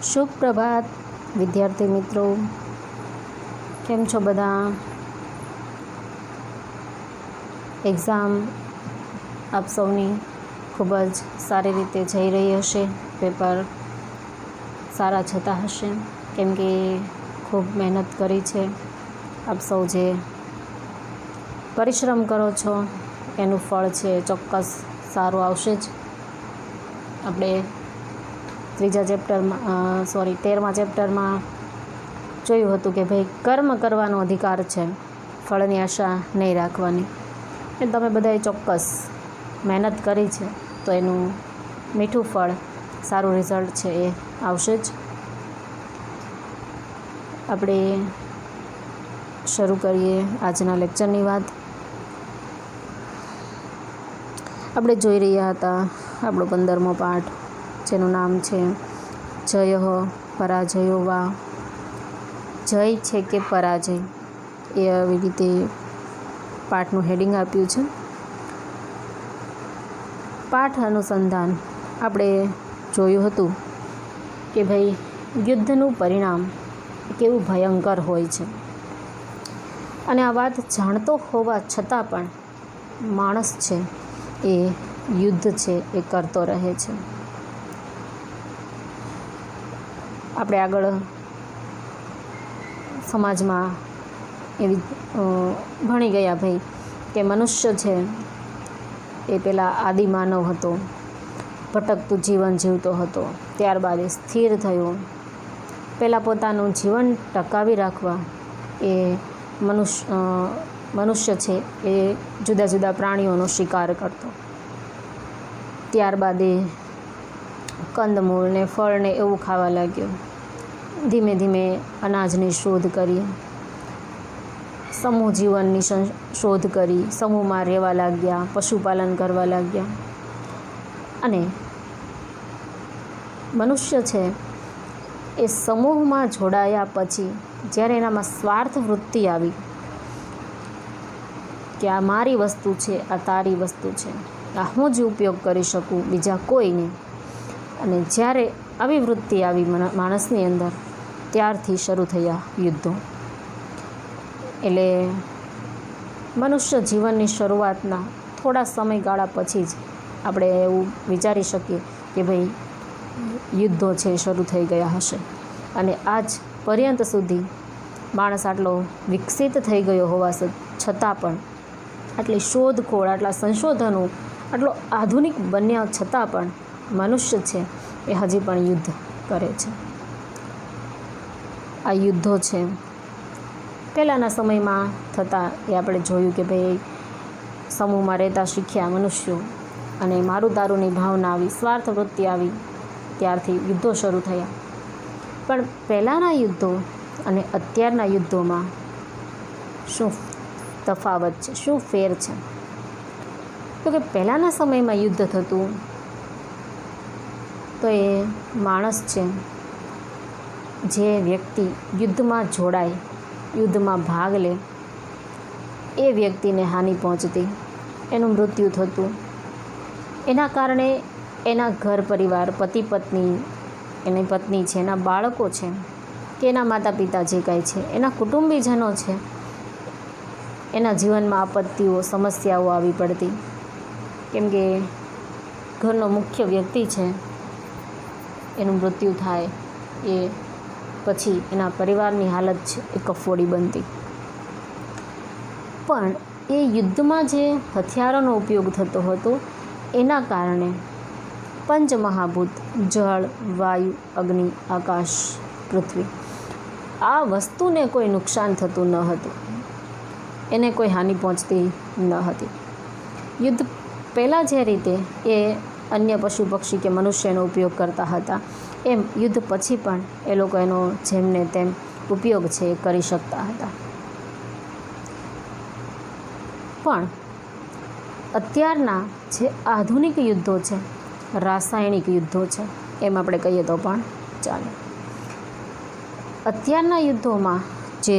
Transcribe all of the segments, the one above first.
શુભ પ્રભાત વિદ્યાર્થી મિત્રો, કેમ છો બધા? એક્ઝામ આપ સૌની ખૂબ જ સારી રીતે જઈ રહી હશે. પેપર સારા જતા હશે કેમ કે ખૂબ મહેનત કરી છે. આપ સૌ જે પરિશ્રમ કરો છો એનું ફળ છે ચોક્કસ સારું આવશે જ. આપણે 13મા ચેપ્ટરમાં જોયું હતું કે ભાઈ કર્મ કરવાનો અધિકાર છે, ફળની આશા નહીં રાખવાની. એ તમે બધાએ ચોક્કસ મહેનત કરી છે તો એનું મીઠું ફળ, સારું રિઝલ્ટ છે એ આવશે જ. આપણે શરૂ કરીએ આજના લેક્ચરની વાત. આપણે જોઈ રહ્યા હતા આપણો 15મો પાઠ, જેનું નામ છે જય પરાજયો વા. જય છે કે પરાજય, એ આવી રીતે પાઠનું હેડિંગ આપ્યું છે. પાઠ અનુસંધાન આપણે જોયું હતું કે ભાઈ યુદ્ધનું પરિણામ કેવું ભયંકર હોય છે, અને આ વાત જાણતો હોવા છતાં પણ માણસ છે એ યુદ્ધ છે એ કરતો રહે છે. આપણે આગળ સમાજમાં એવી ભણી ગયા ભાઈ કે મનુષ્ય છે એ પહેલાં આદિમાનવ હતો, ભટકતું જીવન જીવતો હતો. ત્યારબાદ એ સ્થિર થયો. પહેલાં પોતાનું જીવન ટકાવી રાખવા એ મનુષ્ય છે એ જુદા જુદા પ્રાણીઓનો શિકાર કરતો. ત્યારબાદ એ કંદમૂળ ને ફળ ને એવું ખાવા લાગ્યો. ધીમે ધીમે અનાજની શોધ કરી, સમૂહ જીવનની શોધ કરી, સમૂહમાં રહેવા લાગ્યા, પશુપાલન કરવા લાગ્યા. અને મનુષ્ય છે એ સમૂહમાં જોડાયા પછી જ્યારે એનામાં સ્વાર્થ વૃત્તિ આવી કે આ મારી વસ્તુ છે, આ તારી વસ્તુ છે, આ હું જ ઉપયોગ કરી શકું, બીજા કોઈ નહીં, અને જ્યારે આવી વૃત્તિ આવી માણસની અંદર, ત્યારથી શરૂ થયા યુદ્ધો. એટલે મનુષ્ય જીવનની શરૂઆતના થોડા સમયગાળા પછી જ આપણે એવું વિચારી શકીએ કે ભાઈ યુદ્ધો છે શરૂ થઈ ગયા હશે. અને આજ પર્યંત સુધી માણસ આટલો વિકસિત થઈ ગયો હોવા છતાં પણ, આટલી શોધખોળ, આટલા સંશોધનો, આટલો આધુનિક બન્યા છતાં પણ મનુષ્ય છે એ હજી પણ યુદ્ધ કરે છે. આ યુદ્ધો છે પહેલાંના સમયમાં થતા એ આપણે જોયું કે ભાઈ સમૂહમાં રહેતા શીખ્યા મનુષ્યો, અને મારું તારુંની ભાવના આવી, સ્વાર્થ વૃત્તિ આવી, ત્યારથી યુદ્ધો શરૂ થયા. પણ પહેલાંના યુદ્ધો અને અત્યારના યુદ્ધોમાં શું તફાવત છે, શું ફેર છે? તો કે પહેલાંના સમયમાં યુદ્ધ થતું તો એ માણસ છે, જે વ્યક્તિ યુદ્ધમાં જોડાય, યુદ્ધમાં ભાગ લે, એ વ્યક્તિને હાનિ પહોંચતી, એનું મૃત્યુ થતું. એના કારણે એના ઘર પરિવાર, પતિ પત્ની, એની પત્ની છે, એના બાળકો છે, કે એના માતા પિતા જે કાંઈ છે, એના કુટુંબીજનો છે, એના જીવનમાં આપત્તિઓ, સમસ્યાઓ આવી પડતી. કેમ કે ઘરનો મુખ્ય વ્યક્તિ છે એનું મૃત્યુ થાય એ પછી એના પરિવારની હાલત છે એ કફોડી બનતી. પણ એ યુદ્ધમાં જે હથિયારોનો ઉપયોગ થતો હતો એના કારણે પંચમહાભૂત, જળ, વાયુ, અગ્નિ, આકાશ, પૃથ્વી, આ વસ્તુને કોઈ નુકસાન થતું ન હતું, એને કોઈ હાનિ પહોંચતી ન હતી. યુદ્ધ પહેલાં જે રીતે એ અન્ય પશુ પક્ષી કે મનુષ્યનો ઉપયોગ કરતા હતા, એમ યુદ્ધ પછી પણ એ લોકો એનો જેમને તેમ ઉપયોગ છે એ કરી શકતા હતા. પણ અત્યારના જે આધુનિક યુદ્ધો છે, રાસાયણિક યુદ્ધો છે, એમ આપણે કહીએ તો પણ ચાલે. અત્યારના યુદ્ધોમાં જે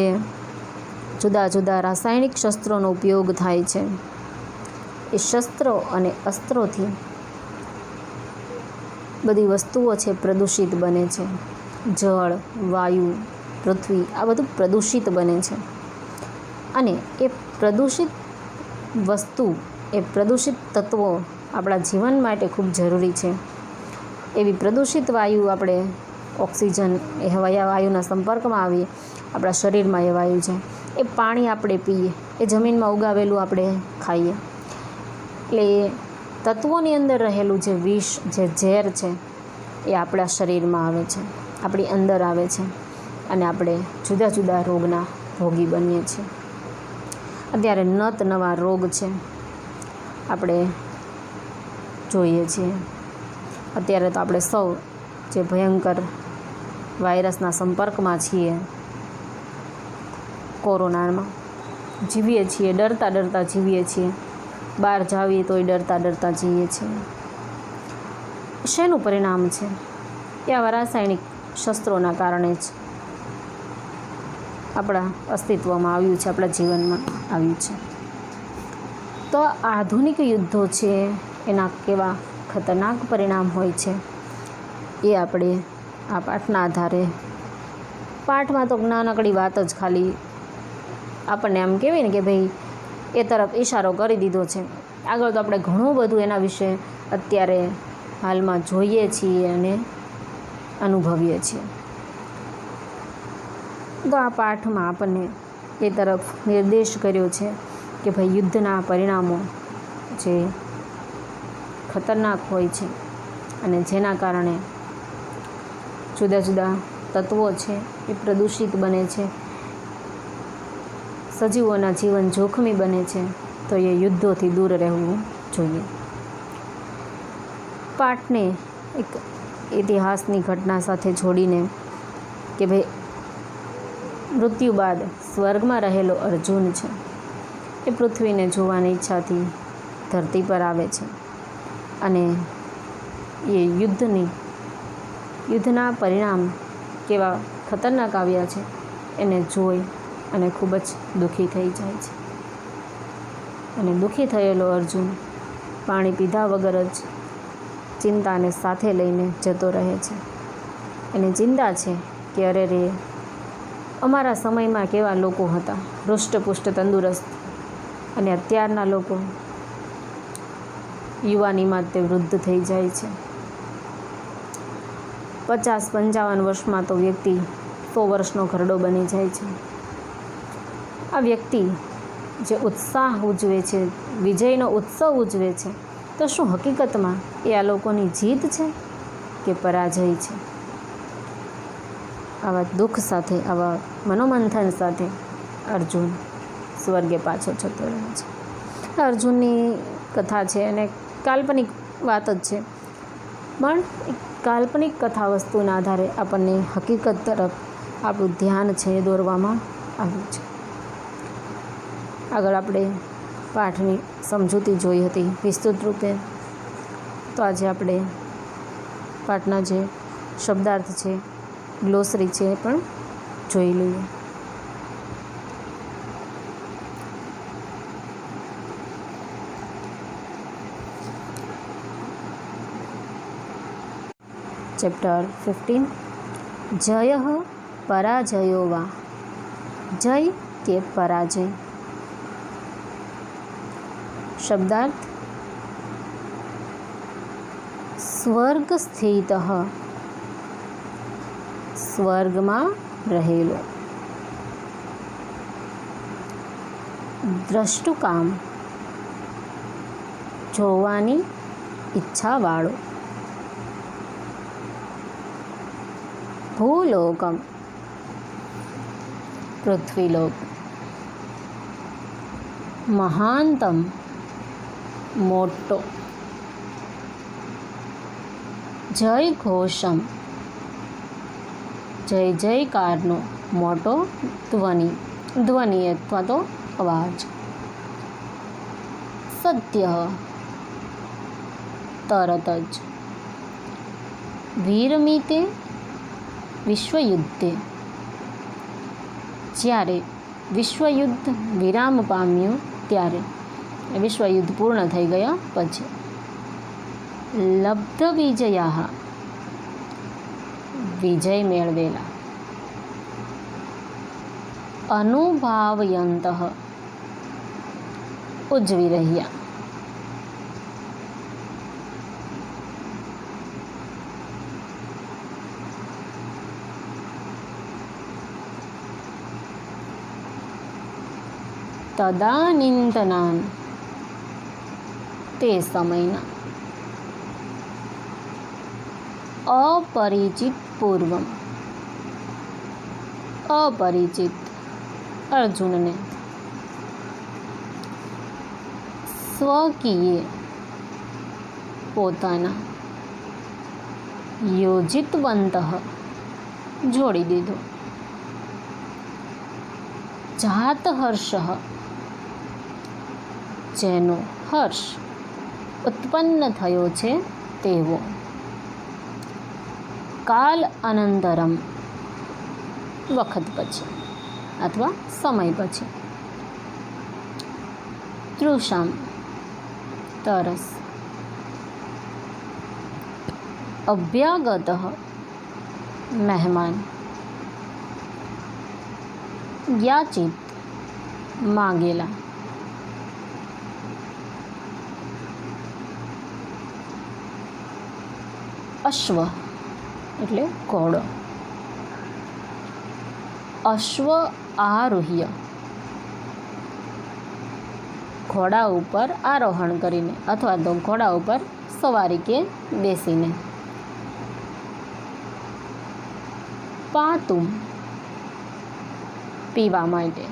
જુદા જુદા રાસાયણિક શસ્ત્રોનો ઉપયોગ થાય છે, એ શસ્ત્રો અને અસ્ત્રોથી બધી વસ્તુઓ છે પ્રદૂષિત બને છે. જળ, વાયુ, પૃથ્વી આ બધું પ્રદૂષિત બને છે. અને એ પ્રદૂષિત વસ્તુ, એ પ્રદૂષિત તત્વો આપણા જીવન માટે ખૂબ જરૂરી છે. એવી પ્રદૂષિત વાયુ આપણે ઓક્સિજન એ વાયુના સંપર્કમાં આવીએ, આપણા શરીરમાં એ વાયુ છે, એ પાણી આપણે પીએ, એ જમીનમાં ઉગાવેલું આપણે ખાઈએ, એટલે એ તત્વોની અંદર રહેલું જે વિષ, જે ઝેર છે એ આપણા શરીરમાં આવે છે, આપણી અંદર આવે છે, અને આપણે જુદા જુદા રોગના ભોગી બનીએ છીએ. અત્યારે નત નવા રોગ છે આપણે જોઈએ છીએ. અત્યારે તો આપણે સૌ જે ભયંકર વાયરસના સંપર્કમાં છીએ, કોરોનામાં જીવીએ છીએ, ડરતા ડરતા જીવીએ છીએ, બહાર જાવીએ તોય ડરતા ડરતા જઈએ છીએ. શેનું પરિણામ છે? એ આવા રાસાયણિક શસ્ત્રોના કારણે જ આપણા અસ્તિત્વમાં આવ્યું છે, આપણા જીવનમાં આવ્યું છે. તો આધુનિક યુદ્ધો છે એના કેવા ખતરનાક પરિણામ હોય છે એ આપણે આ પાઠના આધારે, પાઠમાં તો નાનકડી વાત જ ખાલી આપણને આમ કહેવાય ને કે ભાઈ એ તરફ ઈશારો કરી દીધો છે. આગળ તો આપણે ઘણું બધું એના વિશે અત્યારે હાલમાં જોઈએ છીએ અને અનુભવીએ છીએ. તો આ પાઠમાં આપણને એ તરફ નિર્દેશ કર્યો છે કે ભાઈ યુદ્ધના પરિણામો જે ખતરનાક હોય છે અને જેના કારણે જુદા જુદા તત્વો છે એ પ્રદૂષિત બને છે, સજીવોના જીવન જોખમી બને છે, તો એ યુદ્ધોથી દૂર રહેવું જોઈએ. પાઠને એક ઇતિહાસની ઘટના સાથે જોડીને કે ભાઈ મૃત્યુ બાદ સ્વર્ગમાં રહેલો અર્જુન છે એ પૃથ્વીને જોવાની ઈચ્છાથી ધરતી પર આવે છે અને એ યુદ્ધના પરિણામ કેવા ખતરનાક આવ્યા છે એને જોઈ અને ખૂબ જ દુઃખી થઈ જાય છે. અને દુઃખી થયેલો અર્જુન પાણી પીધા વગર જ ચિંતાને સાથે લઈને જતો રહે છે. એને ચિંતા છે કે અરે રે, અમારા સમયમાં કેવા લોકો હતા, હૃષ્ટપુષ્ટ તંદુરસ્ત, અને અત્યારના લોકો યુવાનીમાં તે વૃદ્ધ થઈ જાય છે. 50-55 વર્ષમાં તો વ્યક્તિ 100 વર્ષનો ઘરડો બની જાય છે. આ વ્યક્તિ જે ઉત્સાહ ઉજવે છે, વિજયનો ઉત્સવ ઉજવે છે, તો શું હકીકતમાં એ આ લોકોની જીત છે કે પરાજય છે? આવા દુઃખ સાથે, આવા મનોમંથન સાથે અર્જુન સ્વર્ગે પાછો જતો રહે છે. અર્જુનની કથા છે અને કાલ્પનિક વાત જ છે, પણ એક કાલ્પનિક કથા વસ્તુના આધારે આપણને હકીકત તરફ આપણું ધ્યાન છે એ દોરવામાં આવ્યું છે. આગળ આપણે પાઠની સમજૂતી જોઈ હતી વિસ્તૃત રૂપે, તો આજે આપણે પાઠના જે શબ્દાર્થ છે, ગ્લોસરી છે એ પણ જોઈ લઈએ. ચેપ્ટર 15 જય પરાજયો વા. જય કે પરાજય. શબ્દાર્થ સ્વર્ગ સ્થિત, સ્વર્ગમાં રહેલો. દ્રષ્ટુકામ જોવાની ઈચ્છાવાળો. ભૂલોકમ પૃથ્વીલોક. મહાનતમ મોટો. જય ઘોષમ જય જયકારનો મોટો ધ્વનિ અથવા તો અવાજ. સત્ય તરત જ. વિરમિતે વિશ્વયુદ્ધે જ્યારે વિશ્વયુદ્ધ વિરામ પામ્યું ત્યારે, વિશ્વયુદ્ધ પૂર્ણ થઈ ગયા પછી. લબ્ધ વિજયા વિજય મેળવેલા. અનુભાવયંતઃ ઉજવી રહ્યા. તદાનીંતનાન તે સમયના. અપરિચિત પૂર્વમ અપરિચિત અર્જુનને. સ્વકીય પોતાના. યોજિતવંત જોડી દીધો. જાત હર્ષ જેનો હર્ષ ઉત્પન્ન થયો છે તેવો. કાલ અનંતરમ વખત પછી અથવા સમય પછી. તૃષામ તરસ. અભ્યાગત મહેમાન. યાચિત માંગેલા. અશ્વ એટલે ઘોડો. અશ્વ આરોહ્ય ઘોડા ઉપર આરોહણ કરીને અથવા તો ઘોડા ઉપર સવારી કે બેસીને. પાતુમ પીવા માટે.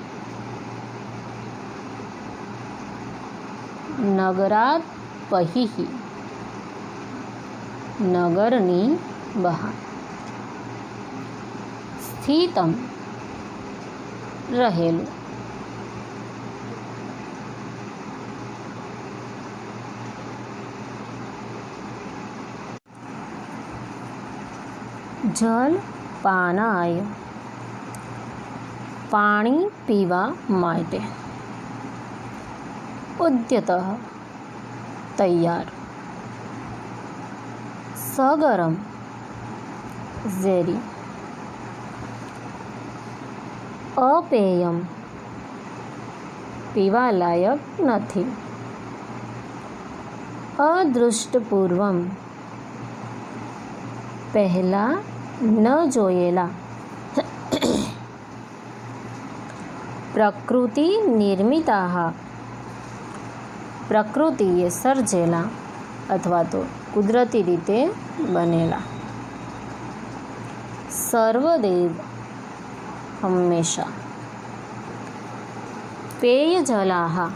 નગરાત પહિહિ નગરની બહાર. સ્થિતમ રહેલું. જલ પાનાય પાણી પીવા માટે. ઉદ્યત તૈયાર. સગરમ ઝેરી. અપેયમ પીવાલાયક નથી. અદૃષ્ટપૂર્વમ પહેલાં ન જોયેલા. પ્રકૃતિ નિર્મિતા પ્રકૃતિએ સર્જેલા અથવા તો કુદરતી રીતે બનેલા. સર્વદેવ હંમેશા. પેયજલાહ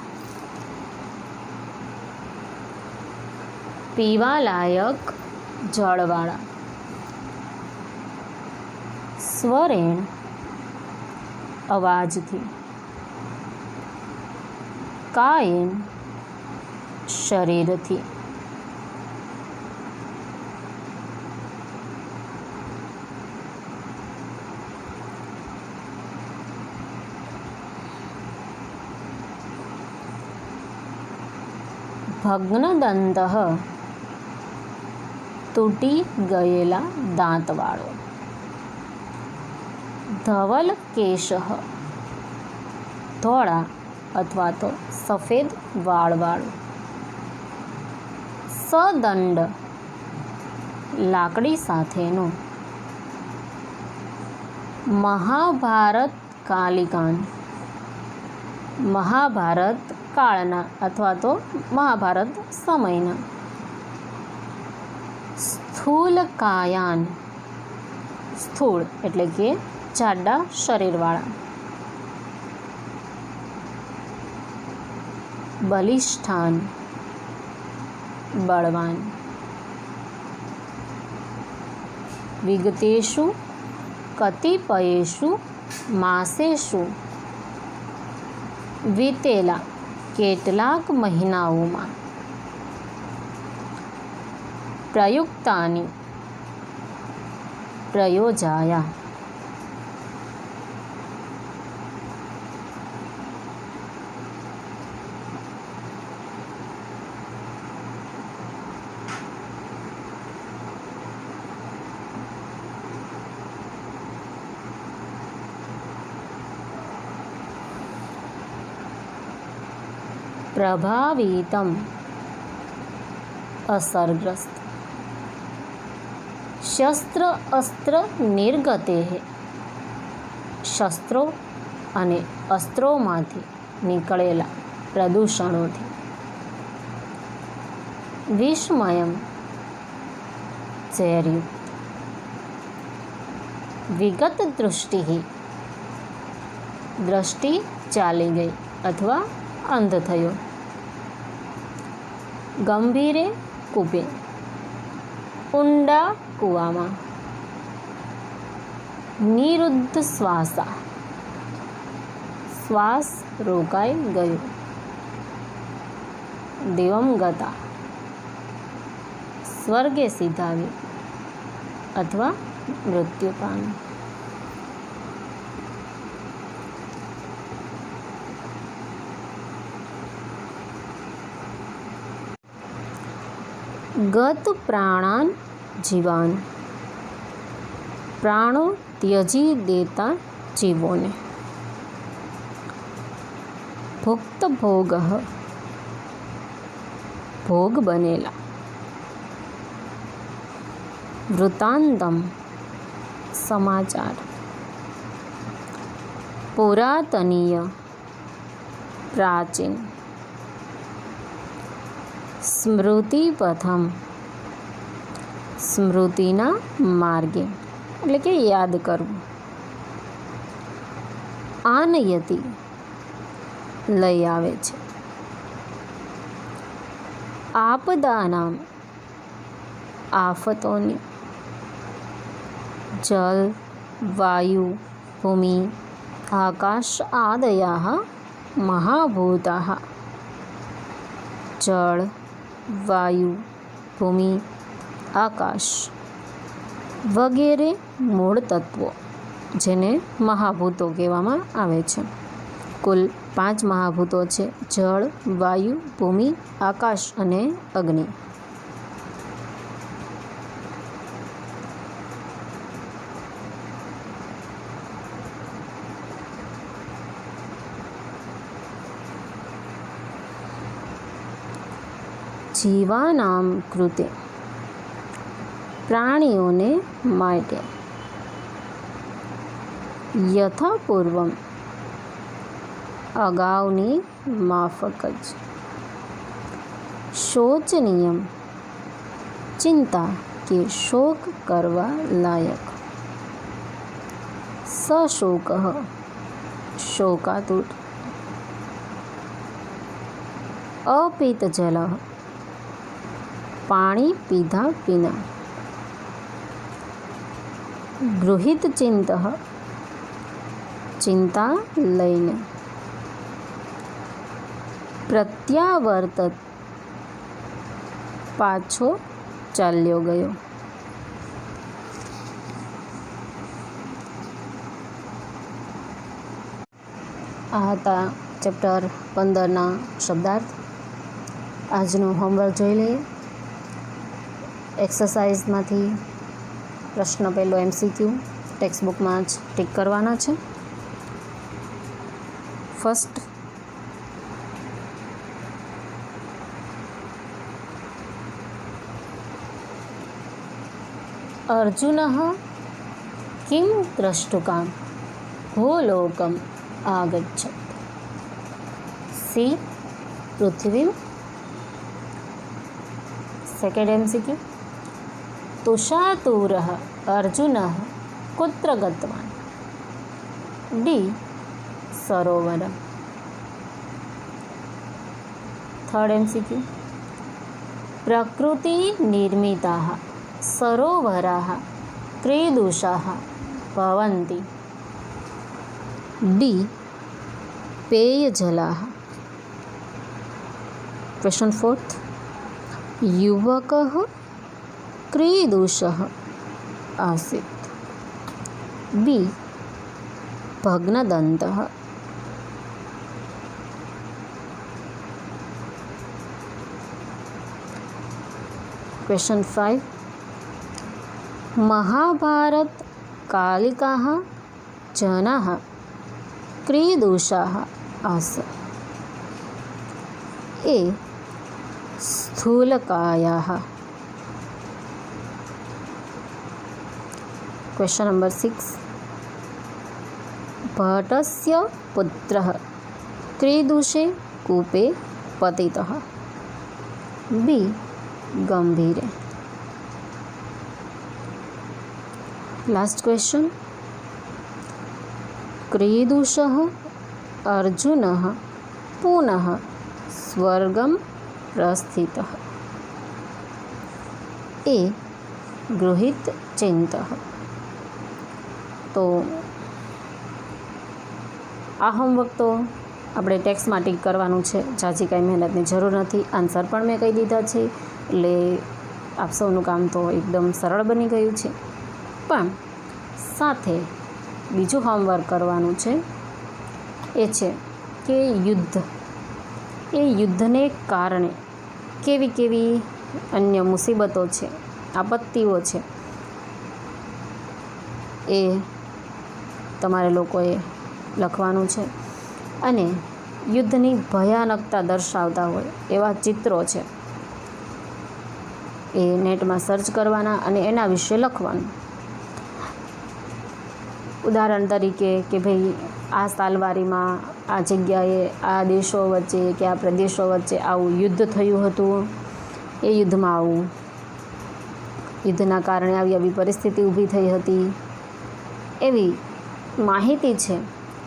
પીવાલાયક જળવાળા. સ્વરેણ અવાજથી. કાયેન શરીરથી. ભગ્નદંત તૂટી ગયેલા દાંતવાળો. ધવલ કેશ ધોળા અથવા તો સફેદ વાળવાળું. સદંડ લાકડી સાથેનું. મહાભારત કાલિકાન મહાભારત કાળના અથવા તો મહાભારત સમયના. સ્થૂલ કાયાન સ્થૂળ એટલે કે જાડા શરીરવાળા. બલિષ્ઠાન બળવાન. વિગતેષુ કતિપયેષુ માસેષુ વીતેલા કેટલાક મહિનાઓમાં. પ્રયુક્તાની પ્રયોજાયા. प्रभावितम असरग्रस्त शस्त्र अस्त्र निर्गते शस्ત્રો અને અસ્ત્રોમાંથી નીકળેલા પ્રદૂષણોથી વિસ્મયમ ઝેરયુક્ત વિગત દ્રષ્ટિ ચાલી ગઈ અથવા અંધ થયો ગંભીરે કૂપે ઊંડા કૂવામાં નિરુદ્ધ શ્વાસા શ્વાસ રોકાઈ ગયો દિવંગતા સ્વર્ગે સીધાવી અથવા મૃત્યુ પામી ગત પ્રાણાન જીવાન પ્રાણો ત્યજી દેતા જીવોને ભુક્ત ભોગ ભોગ બનેલા વૃત્તાંતમ સમાચાર પુરાતનીય પ્રાચીન સ્મૃતિપથમ સ્મૃતિના માર્ગે એટલે કે યાદ કરવું આનયતિ લઈ આવે છે આપદાનામ આફતોની જલ વાયુ ભૂમિ આકાશ આદયા મહાભૂતા જળ વાયુ ભૂમિ આકાશ વગેરે મૂળ તત્વો જેને મહાભૂતો કહેવામાં આવે છે કુલ 5 મહાભૂતો છે જળ વાયુ ભૂમિ આકાશ અને અગ્નિ જીવાનામ કૃતે પ્રાણીઓને માટે યથાપૂર્વમ અગાઉની માફક જ શોચનીયમ ચિંતા કે શોક કરવા લાયક સશોક શોકાતુર અપિત જલ પાણી પીધા વિના ગૃહિત ચિંત ચિંતા લઈને પ્રત્યાવર્તત પાછો ચાલ્યો ગયો આ હતા ચેપ્ટર 15ના શબ્દાર્થ આજનું હોમવર્ક જોઈ લઈએ એક્સરસાઇઝમાંથી પ્રશ્ન પહેલો MCQ ટેક્સ્ટબુકમાં જ ટીક કરવાના છે ફર્સ્ટ अर्जुनः किं द्रष्टुकां भूलोकम् आगच्छत् सी पृथ्वीं सेकेंड MCQ तुषातुरः अर्जुनः कुत्र गतवान् डी सरोवरं थर्ड MCQ प्रकृतिनिर्मिताः सरोवराः क्रीदूषाः भवन्ति डी पेयजलाः क्वेश्चन फोर्थ युवकः क्रीदूषः आसीत् बी भग्नदन्तः क्वेश्चन 5 महाभारत कालिकाः जनाः क्रीदूषाः आसन् એ સ્થૂલકાયાः. Question number 6. ભટસ્ય પુત્રઃ ક્રીદુષે કૂપે પતિતઃ. બી ગંભીરે. Last question. ક્રીદુષઃ અર્જુનઃ પુનઃ સ્વર્ગમ પ્રસ્થિતઃ. એ ગૃહિત ચિંતઃ. તો આ હોમવર્ક તો આપણે ટેક્સ્ટમાં ટીક કરવાનું છે. ઝાઝી કાંઈ મહેનતની જરૂર નથી. આન્સર પણ મેં કહી દીધા છે, એટલે આપ સૌનું કામ તો એકદમ સરળ બની ગયું છે. પણ સાથે બીજું હોમવર્ક કરવાનું છે. એ છે કે યુદ્ધને કારણે કેવી કેવી અન્ય મુસીબતો છે, આપત્તિઓ છે, એ તમારે લોકોએ લખવાનું છે. અને યુદ્ધની ભયાનકતા દર્શાવતા હોય એવા ચિત્રો છે, એ નેટમાં સર્ચ કરવાના અને એના વિશે લખવાનું. ઉદાહરણ તરીકે કે ભાઈ આ સાલવારીમાં આ જગ્યાએ આ દેશો વચ્ચે કે આ પ્રદેશો વચ્ચે આવું યુદ્ધ થયું હતું, એ યુદ્ધમાં આવું યુદ્ધના કારણે આવી આવી પરિસ્થિતિ ઊભી થઈ હતી, એવી માહિતી છે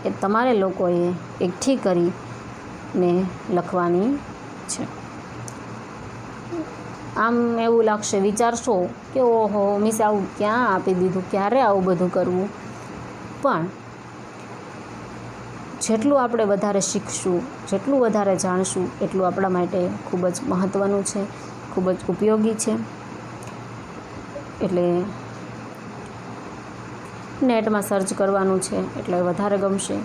એ તમારે લોકોએ એકઠી કરીને લખવાની છે. આમ એવું લાગશે, વિચારશો કે ઓહો મિસ આવું ક્યાં આપી દીધું, ક્યારે આવું બધું કરવું. પણ જેટલું આપણે વધારે શીખશું, જેટલું વધારે જાણશું, એટલું આપણા માટે ખૂબ જ મહત્ત્વનું છે, ખૂબ જ ઉપયોગી છે. એટલે નેટમાં સર્ચ કરવાનું છે એટલે વધારે ગમશે.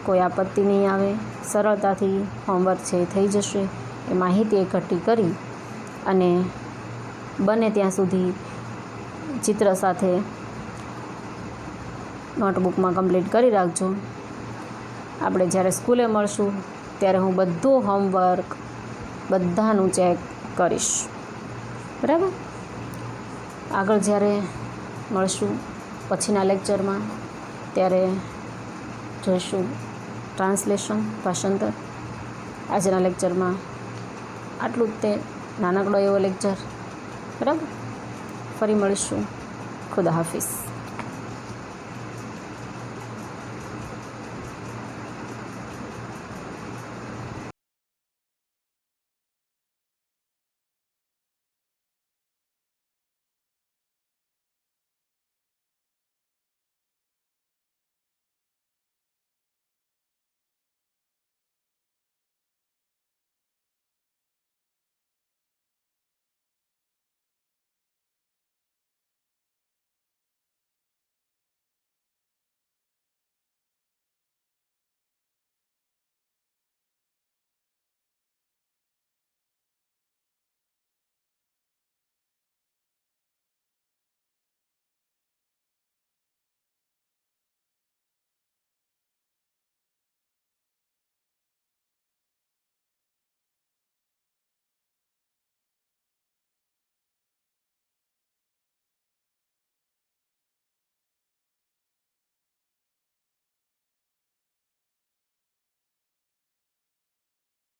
કોઈ આપત્તિ નહીં આવે, સરળતાથી હોમવર્ક છે એ થઈ જશે. એ માહિતી એકઠી કરી અને બને ત્યાં સુધી ચિત્ર સાથે નોટબુકમાં કમ્પ્લીટ કરી રાખજો. આપણે જ્યારે સ્કૂલે મળશું ત્યારે હું બધું હોમવર્ક બધાનું ચેક કરીશ, બરાબર? આગળ જ્યારે મળશું પછીના લેક્ચરમાં ત્યારે જોઈશું ટ્રાન્સલેશન, ભાષાંતર. આજના લેક્ચરમાં આટલું જ, તે નાનકડો એવો લેક્ચર, બરાબર? ફરી મળીશું. ખુદા હાફિઝ.